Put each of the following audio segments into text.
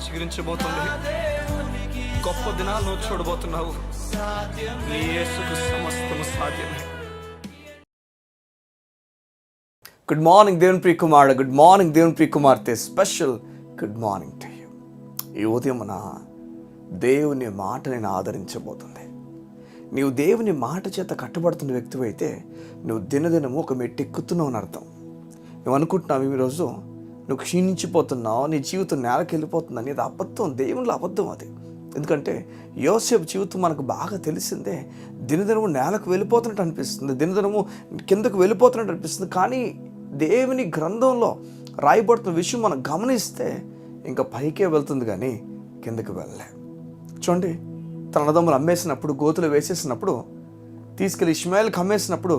చిగురించబోతుంది. గొప్ప దినాలు నువ్వు చూడబోతున్నావు. నీ యేసుకు సమస్తము సాధ్యమే. గుడ్ మార్నింగ్ దేవుని ప్రియ కుమారుడు, గుడ్ మార్నింగ్ దేవుని ప్రియ కుమార్తె, special good morning to you. ఈ ఉదయమున దేవుని మాట నేను ఆదరించబోతుంది. నీవు దేవుని మాట చేత కట్టుబడుతున్న వ్యక్తివి అయితే నువ్వు దినదినము ఒక మెట్టెక్కుతున్నావు అని అర్థం. నువ్వు అనుకుంటున్నావు ఈరోజు నువ్వు క్షీణించిపోతున్నావు, నీ జీవితం నేలకి వెళ్ళిపోతుంది అనేది అబద్ధం, దేవునిలో అబద్ధం అది. ఎందుకంటే యోసేపు జీవితం మనకు బాగా తెలిసిందే. దినదినము నేలకు వెళ్ళిపోతున్నట్టు అనిపిస్తుంది, దినదినము కిందకు వెళ్ళిపోతున్నట్టు అనిపిస్తుంది. కానీ దేవుని గ్రంథంలో రాయబడుతున్న విషయం మనం గమనిస్తే ఇంకా పైకే వెళ్తుంది కానీ కిందకి వెళ్ళలే. చూడండి, తన అన్నదమ్ములు అమ్మేసినప్పుడు, గోతులు వేసేసినప్పుడు, తీసుకెళ్ళి ఇష్మాయిల్కి అమ్మేసినప్పుడు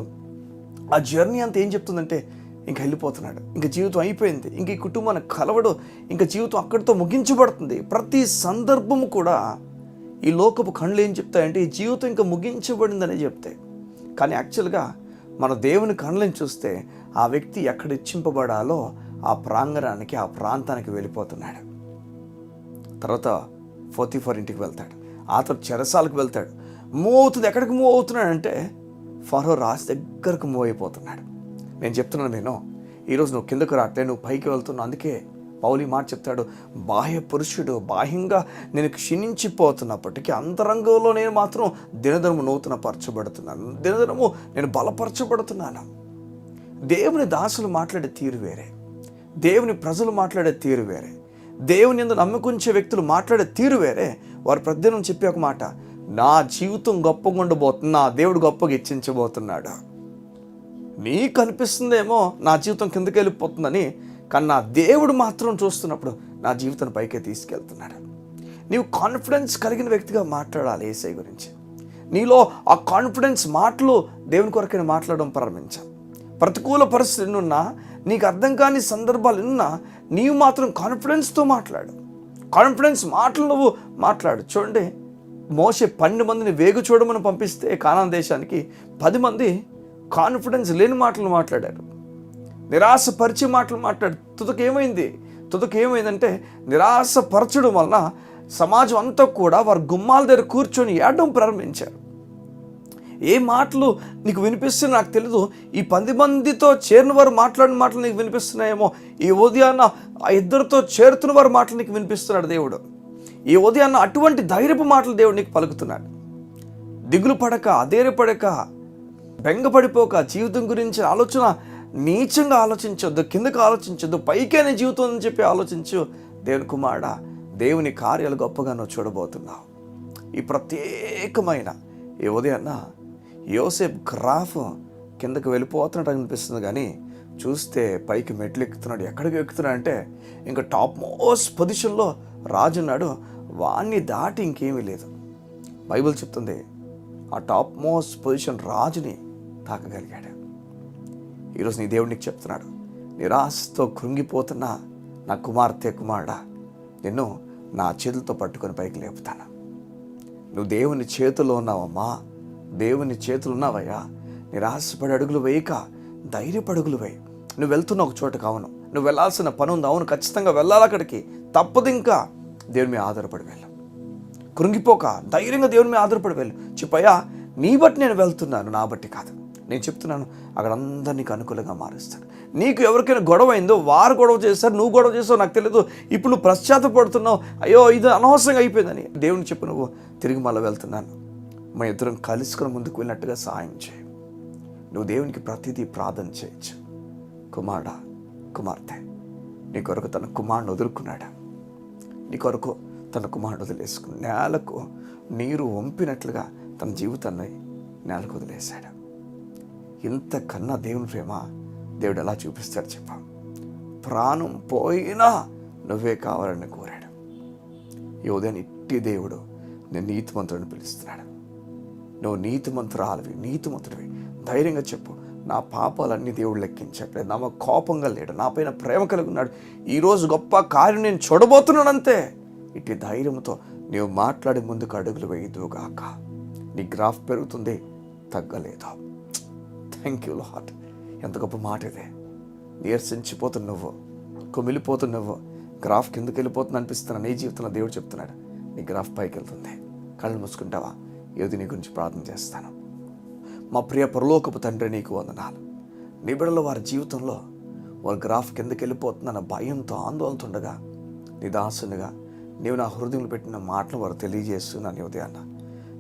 ఆ జర్నీ అంతా ఏం చెప్తుందంటే ఇంక వెళ్ళిపోతున్నాడు, ఇంక జీవితం అయిపోయింది, ఇంక ఈ కుటుంబాన్ని కలవడు, ఇంక జీవితం అక్కడితో ముగించబడుతుంది. ప్రతి సందర్భము కూడా ఈ లోకపు కళ్ళు ఏం చెప్తాయంటే ఈ జీవితం ఇంకా ముగించబడిందనే చెప్తాయి. కానీ యాక్చువల్గా మన దేవుని కళ్ళని చూస్తే ఆ వ్యక్తి ఎక్కడ ఇచ్చింపబడాలో ఆ ప్రాంగణానికి, ఆ ప్రాంతానికి వెళ్ళిపోతున్నాడు. తర్వాత 44 ఇంటికి వెళ్తాడు, ఆ తర్వాత చెరసాలకు వెళ్తాడు. మూవ్ అవుతుంది. ఎక్కడికి మూవ్ అవుతున్నాడంటే ఫరో రాజు దగ్గరకు మూవ్ అయిపోతున్నాడు. నేను చెప్తున్నాను, ఈరోజు నువ్వు కిందకు రాట్లే, నువ్వు పైకి వెళ్తున్నావు. అందుకే పౌలు మాట చెప్తాడు, బాహ్య పురుషుడు బాహ్యంగా నేను క్షీణించిపోతున్నప్పటికీ అంతరంగంలో నేను మాత్రం దినదినము నూతన పరచబడుతున్నాను, దినదినము నేను బలపరచబడుతున్నాను. దేవుని దాసులు మాట్లాడే తీరు వేరే, దేవుని ప్రజలు మాట్లాడే తీరు వేరే, దేవుని యందు నమ్మకుంచే వ్యక్తులు మాట్లాడే తీరు వేరే. వారు ప్రతిదినం చెప్పే ఒక మాట, నా జీవితం గొప్పగా ఉండబోతుంది, నా దేవుడు గొప్పగా హెచ్చించబోతున్నాడు. నీకు అనిపిస్తుందేమో నా జీవితం కిందకి వెళ్ళిపోతుందని, కానీ నా దేవుడు మాత్రం చూస్తున్నప్పుడు నా జీవితాన్ని పైకే తీసుకెళ్తున్నాడు. నీవు కాన్ఫిడెన్స్ కలిగిన వ్యక్తిగా మాట్లాడాలి యేసయ్య గురించి. నీలో ఆ కాన్ఫిడెన్స్ మాటలు దేవుని కొరకైనా మాట్లాడడం ప్రారంభించాలి. ప్రతికూల పరిస్థితులు ఉన్నా, నీకు అర్థం కాని సందర్భాలు ఉన్నా, నీవు మాత్రం కాన్ఫిడెన్స్తో మాట్లాడు. కాన్ఫిడెన్స్ మాటలు నువ్వు మాట్లాడు. చూడండి, మోషే 12 మందిని వేగు చూడమని పంపిస్తే కానాన్ దేశానికి 10 మంది కాన్ఫిడెన్స్ లేని మాటలు మాట్లాడారు, నిరాశపరిచే మాటలు మాట్లాడు. తుదకు ఏమైందంటే నిరాశపరచడం వలన సమాజం అంతా కూడా వారి గుమ్మాల దగ్గర కూర్చొని ఏడడం ప్రారంభించారు. ఏ మాటలు నీకు వినిపిస్తున్నాయి నాకు తెలియదు, ఈ 10 మందితో చేరిన వారు మాట్లాడిన మాటలు నీకు వినిపిస్తున్నాయేమో. ఈ ఉదయాన్న ఆ 2 చేరుతున్న వారి మాటలు నీకు వినిపిస్తున్నాడు దేవుడు. ఈ ఉదయాన్న అటువంటి ధైర్యపు మాటలు దేవుడు నీకు పలుకుతున్నాడు. దిగులు పడక, అధైర్యపడక, బెంగపడిపోక, జీవితం గురించి ఆలోచన నీచంగా ఆలోచించొద్దు, కిందకు ఆలోచించొద్దు, పైకే నీ జీవితం అని చెప్పి ఆలోచించు. దేవుని కుమారుడా, దేవుని కార్యాలు గొప్పగా నువ్వు చూడబోతున్నావు. ఈ ప్రత్యేకమైన ఈ ఉదయాన్న యోసేపు గ్రాఫ్ కిందకు వెళ్ళిపోతున్నట్టు అనిపిస్తుంది, కానీ చూస్తే పైకి మెట్లు ఎక్కుతున్నాడు. ఎక్కడికి ఎక్కుతున్నాడు అంటే ఇంకా టాప్ మోస్ట్ పొజిషన్లో రాజు ఉన్నాడు. వాణ్ణి దాటి ఇంకేమీ లేదు. బైబిల్ చెప్తుంది ఆ టాప్ మోస్ట్ పొజిషన్ రాజుని తాకగలిగాడు. ఈరోజు నీ దేవుడికి చెప్తున్నాడు, నిరాశతో కృంగిపోతున్నా నా కుమారుడా, నిన్ను నా చేతులతో పట్టుకొని పైకి లేపుతాను. నువ్వు దేవుని చేతుల్లో ఉన్నావమ్మా, దేవుని చేతులు ఉన్నావయ్యా. నిరాశపడి అడుగులు వేయక ధైర్యపడుగులు వేయి. నువ్వు వెళ్తున్న ఒక చోట కావును, నువ్వు వెళ్ళాల్సిన పని ఉంది, అవును ఖచ్చితంగా వెళ్ళాలి అక్కడికి, తప్పదు. ఇంకా దేవుని మీద ఆధారపడి వెళ్ళు, కృంగిపోక ధైర్యంగా దేవుని మీద ఆధారపడి వెళ్ళు. చెప్పయ్యా, నీ బట్టి నేను వెళ్తున్నాను, నా బట్టి కాదు. నేను చెప్తున్నాను, అక్కడ అందరు నీకు అనుకూలంగా మారుస్తాడు. నీకు ఎవరికైనా గొడవ అయిందో వారు గొడవ చేస్తారు, నువ్వు గొడవ చేస్తావు నాకు తెలియదు, ఇప్పుడు నువ్వు పశ్చాత్తపడుతున్నావు, అయ్యో ఇది అనవసరంగా అయిపోయిందని. దేవుని చెప్పు, నువ్వు తిరిగి మళ్ళీ వెళ్తున్నాను, మా ఇద్దరం కలుసుకొని ముందుకు వెళ్ళినట్టుగా సహాయం చేయి. నువ్వు దేవునికి ప్రతిదీ ప్రార్థన చేయొచ్చు. కుమార్తె నీ కొరకు తన కుమారుని వదులుకున్నాడు, నీ కొరకు తన కుమారుడు వదిలేసుకుని నేలకు నీరు వంపినట్లుగా తన జీవితాన్ని నేలకు వదిలేశాడు. ఇంతకన్నా దేవుని ప్రేమ దేవుడు ఎలా చూపిస్తాడు చెప్ప? ప్రాణం పోయినా నువ్వే కావాలని కోరాడు. ఈ ఉదయం ఇట్టి దేవుడు నేను నీతిమంతుడిని పిలుస్తున్నాడు. నువ్వు నీతిమంతుడివి. ధైర్యంగా చెప్పు, నా పాపాలన్నీ దేవుడు లెక్కించట్లేదు, నా కోపంగా లేడు, నా పైన ప్రేమ కలిగి ఉన్నాడు, ఈరోజు గొప్ప కార్యం నేను చూడబోతున్నానంతే. ఇట్టి ధైర్యంతో నీవు మాట్లాడి ముందుకు అడుగులు వేయదుగాక. నీ గ్రాఫ్ పెరుగుతుంది, తగ్గలేదు. Thank you lord. ఎంత గొప్ప మాట ఇదే. నీరసించిపోతున్నవు, కుమిలిపోతున్నవు, గ్రాఫ్ కిందకి వెళ్ళిపోతుంది అనిపిస్తున్నా, నీ జీవితంలో దేవుడు చెప్తున్నాడు నీ గ్రాఫ్ పైకి వెళ్తుంది. కళ్ళు మూసుకుంటావా? ఏది నీ గురించి ప్రార్థన చేస్తాను. మా ప్రియ పరలోకపు తండ్రి, నీకు వందనాలు. నీ బిడ్డలు వారి జీవితంలో వారి గ్రాఫ్ కిందకి వెళ్ళిపోతుందన్న భయంతో, ఆందోళనతో ఉండగా నీ దాసునిగా నీవు నా హృదయంలో పెట్టిన మాటలు వారు తెలియజేస్తున్నాను. నీ ఉదయాన్న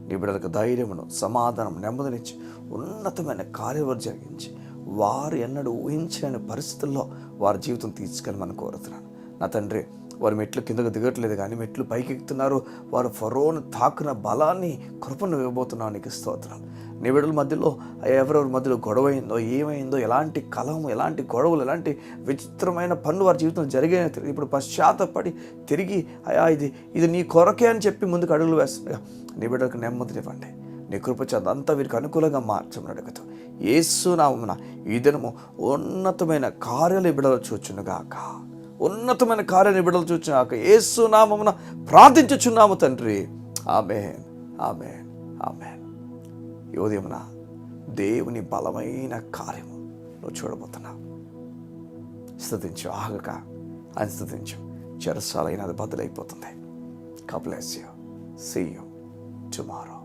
నీ బిడ్డలకు ధైర్యమును, సమాధానం, నెమ్మదినిచ్చి ఉన్నతమైన కార్యవారు జరిగించి వారు ఎన్నడూ ఊహించలేని పరిస్థితుల్లో వారి జీవితం తీసుకెళ్ళమని కోరుతున్నాను. నా తండ్రి, వారు మెట్లు కిందకు దిగట్లేదు కానీ మెట్లు పైకి ఎక్కుతున్నారు. వారు ఫరోను తాకిన బలాన్ని, కృపను ఇవ్వబోతున్నావు. నీకు స్తోత్రాలు. నీ బిడ్డల మధ్యలో ఎవరెవరి మధ్యలో గొడవ అయిందో, ఏమైందో, ఎలాంటి కలహం, ఎలాంటి గొడవలు, ఎలాంటి విచిత్రమైన పనులు వారి జీవితంలో జరిగాయో ఇప్పుడు పశ్చాత్తపడి తిరిగి అయా ఇది నీ కొరకే అని చెప్పి ముందుకు అడుగులు వేస్తుండగా నీ బిడ్డలకు నెమ్మదినివ్వండి. నీ కృప చేత అంతా వీరికి అనుకూలంగా మార్చమని అడుగుతూ యేసు నామమున ఈ దినము ఉన్నతమైన కార్యాలు ఈ బిడ్డలు చూచునుగాక. ఉన్నతమైన కార్యాన్ని బిడ్డలు చూచునుగాక. యేసు నామమున ప్రార్థించుచున్నాము తండ్రి. ఆమేన్, ఆమేన్, ఆమేన్. ఈ ఉదయమున దేవుని బలమైన కార్యము నువ్వు చూడబోతున్నావు. స్తుతించు, ఆగక అని స్తుతించు. చెరసాలైన అది బదులైపోతుంది. God bless you. See you tomorrow.